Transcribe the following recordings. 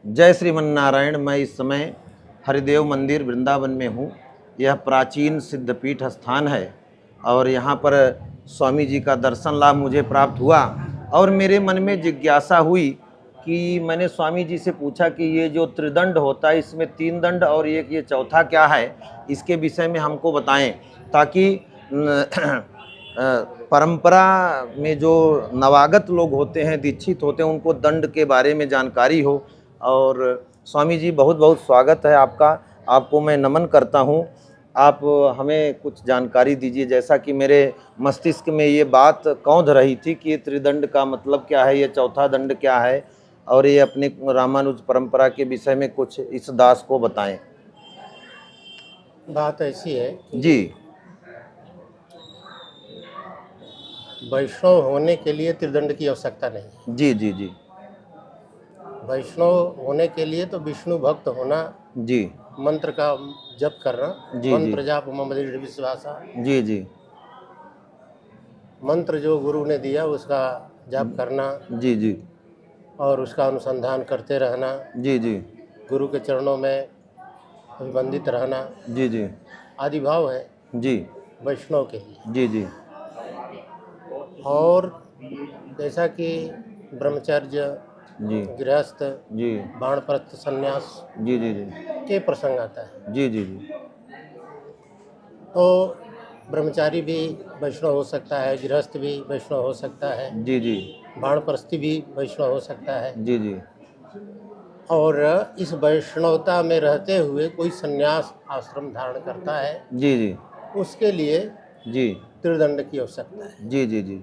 जय श्रीमन्नारायण। मैं इस समय हरिदेव मंदिर वृंदावन में हूँ। यह प्राचीन सिद्धपीठ स्थान है और यहाँ पर स्वामी जी का दर्शन लाभ मुझे प्राप्त हुआ और मेरे मन में जिज्ञासा हुई कि मैंने स्वामी जी से पूछा कि ये जो त्रिदंड होता है इसमें 3 दंड और एक ये चौथा क्या है, इसके विषय में हमको बताएं ताकि परंपरा में जो नवागत लोग होते हैं, दीक्षित होते हैं, उनको दंड के बारे में जानकारी हो। और स्वामी जी बहुत बहुत स्वागत है आपका, आपको मैं नमन करता हूँ। आप हमें कुछ जानकारी दीजिए, जैसा कि मेरे मस्तिष्क में ये बात कौंध रही थी कि ये त्रिदंड का मतलब क्या है, ये चौथा दंड क्या है, और ये अपने रामानुज परंपरा के विषय में कुछ इस दास को बताएं। बात ऐसी है कि जी वैष्णव होने के लिए त्रिदंड की आवश्यकता नहीं है। जी जी जी वैष्णव होने के लिए तो विष्णु भक्त होना, जी मंत्र का जप करना, जी मंत्र जाप मम दृढ़ विश्वासा, जी जी मंत्र जो गुरु ने दिया उसका जाप करना जी जी और उसका अनुसंधान करते रहना, जी जी गुरु के चरणों में अभिबंधित रहना जी जी आदि भाव है जी वैष्णव के लिए। जी जी और जैसा कि ब्रह्मचर्य, जी गृहस्थ, जी बाणप्रस्थ संन्यास जी जी जी के प्रसंग आता है, जी जी जी तो ब्रह्मचारी भी वैष्णव हो सकता है, गृहस्थ भी वैष्णव हो सकता है, जी जी बाणप्रस्थी भी वैष्णव हो सकता है। जी जी और इस वैष्णवता में रहते हुए कोई संन्यास आश्रम धारण करता है, जी जी उसके लिए जी त्रिदंड की आवश्यकता है। जी जी जी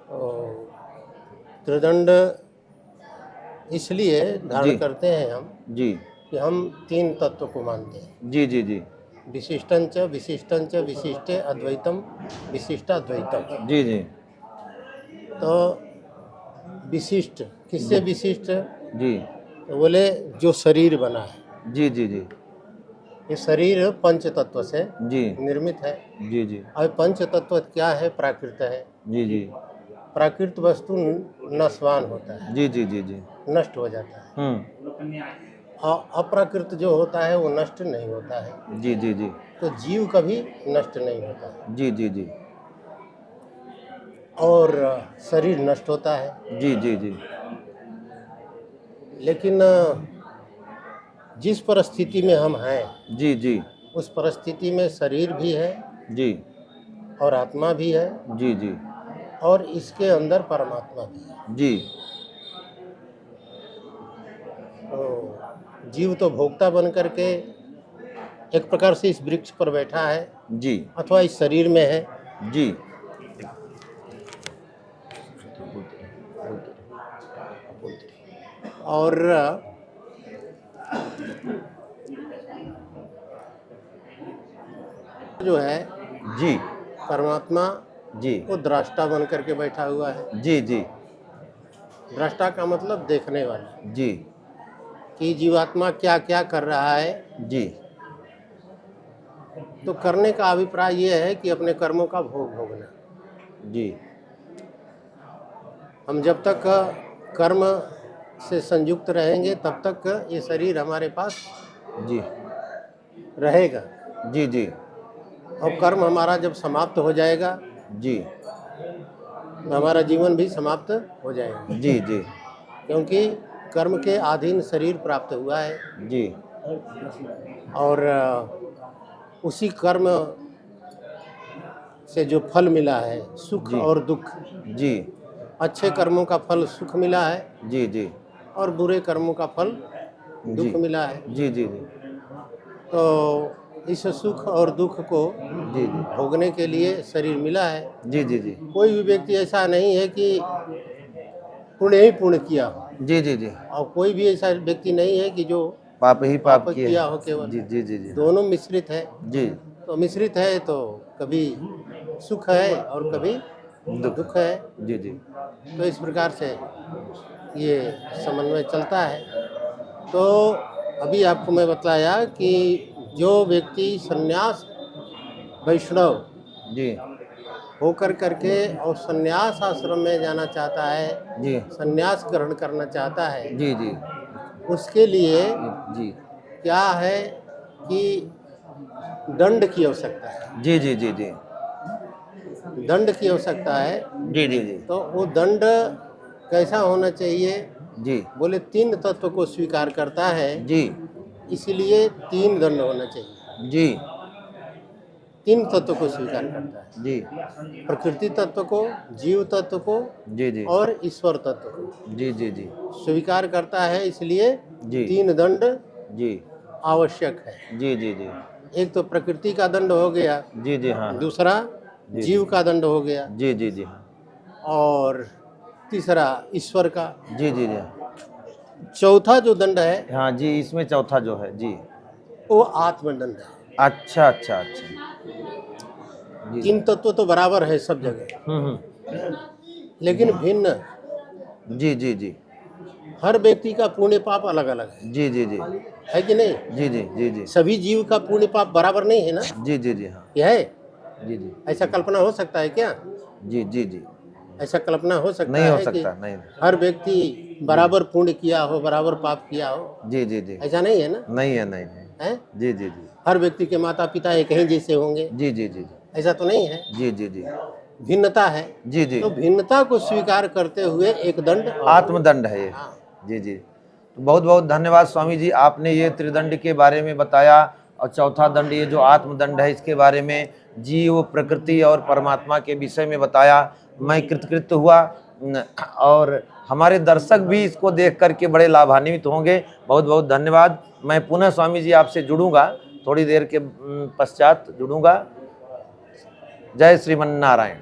तो त्रिदंड इसलिए धारण जी करते हैं हम जी कि हम 3 तत्व को मानते हैं। जी जी जी विशिष्टंच विशिष्टंच विशिष्टे अद्वैतम विशिष्टाद्वैतम। जी जी तो विशिष्ट किससे विशिष्ट? जी तो बोले जो शरीर बना है, जी जी जी ये शरीर पंच तत्व से जी निर्मित है। जी जी और पंच तत्व क्या है? प्राकृत है। जी जी प्राकृत वस्तु नशवान होता है, जी जी जी जी नष्ट हो जाता है, और अप्राकृत जो होता है वो नष्ट नहीं होता है। जी जी जी तो जीव कभी नष्ट नहीं होता है जी जी जी और शरीर नष्ट होता है। जी जी जी लेकिन जिस परिस्थिति में हम हैं, जी जी उस परिस्थिति में शरीर भी है जी और आत्मा भी है जी जी और इसके अंदर परमात्मा भी है। जी तो जीव तो भोक्ता बन करके एक प्रकार से इस वृक्ष पर बैठा है जी अथवा इस शरीर में है। जी और जो है जी परमात्मा जी वो दृष्टा बन करके बैठा हुआ है। जी जी दृष्टा का मतलब देखने वाला, जी कि जीवात्मा क्या क्या कर रहा है। जी तो करने का अभिप्राय ये है कि अपने कर्मों का भोग भोगना। जी हम जब तक कर्म से संयुक्त रहेंगे तब तक ये शरीर हमारे पास जी रहेगा, जी जी और कर्म हमारा जब समाप्त हो जाएगा जी तो हमारा जीवन भी समाप्त हो जाएगा, जी जी क्योंकि कर्म के अधीन शरीर प्राप्त हुआ है। जी और उसी कर्म से जो फल मिला है, सुख जी और दुख, जी अच्छे कर्मों का फल सुख मिला है जी जी और बुरे कर्मों का फल दुख जी मिला है। जी जी तो इस सुख और दुख को जी जी भोगने के लिए शरीर मिला है। जी जी जी कोई भी व्यक्ति ऐसा नहीं है कि पुण्य ही पुण्य किया हो, जी जी जी और कोई भी ऐसा व्यक्ति नहीं है कि जो पाप ही पाप पाप किए किया हो केवल। जी जी जी जी दोनों मिश्रित है। जी तो मिश्रित है तो कभी सुख है और कभी दुख है। जी जी तो इस प्रकार से ये समन्वय चलता है। तो अभी आपको मैं बताया कि जो व्यक्ति संन्यास वैष्णव जी होकर करके और संन्यास आश्रम में जाना चाहता है, जी संन्यास ग्रहण करना चाहता है, जी जी उसके लिए जी क्या है कि दंड की आवश्यकता है, जी जी जी जी दंड की आवश्यकता है। जी जी जी तो वो दंड कैसा होना चाहिए? जी बोले 3 तत्व को स्वीकार करता है, जी इसलिए 3 दंड होना चाहिए। जी 3 तत्व को स्वीकार करता है, जी प्रकृति तत्व को, जीव तत्व को जी जी और ईश्वर तत्व को जी जी जी स्वीकार करता है, इसलिए जी 3 दंड जी आवश्यक है। जी जी जी एक तो प्रकृति का दंड हो गया, जी जी हाँ हाँ दूसरा जी जीव का दंड हो गया जी जी जी हाँ और तीसरा ईश्वर का। जी जी जी चौथा जो दंड है हाँ जी, इसमें चौथा जो है जी। वो आत्मदंड है। अच्छा अच्छा अच्छा जी 3 तत्व तो बराबर है सब जगह, लेकिन भिन्न। जी जी जी हर व्यक्ति का पुण्य पाप अलग अलग जी जी जी है कि नहीं? जी जी जी जी सभी जीव का पुण्य पाप बराबर नहीं है ना? जी जी जी हाँ यह है, जी जी ऐसा कल्पना हो सकता है क्या? जी जी जी ऐसा कल्पना हो सकता नहीं हो है कि सकता, नहीं। हर व्यक्ति बराबर पुण्य किया हो, बराबर पाप किया हो? जी जी जी ऐसा नहीं है ना? नहीं है, नहीं नहीं है? जी जी जी हर व्यक्ति के माता पिता एक ही जैसे होंगे, जी जी जी ऐसा तो नहीं है। जी जी जी भिन्नता है, जी जी तो भिन्नता को स्वीकार करते हुए एक दंड और- आत्मदंड है ये। हाँ। जी जी, तो बहुत बहुत धन्यवाद स्वामी जी, आपने ये त्रिदंड के बारे में बताया और चौथा दंड ये जो आत्मदंड है इसके बारे में, जीव, प्रकृति और परमात्मा के विषय में बताया। मैं कृतकृत हुआ और हमारे दर्शक भी इसको देख करके बड़े लाभान्वित होंगे। बहुत बहुत धन्यवाद। मैं पुनः स्वामी जी आपसे जुड़ूंगा, थोड़ी देर के पश्चात जुड़ूंगा। जय श्रीमन नारायण।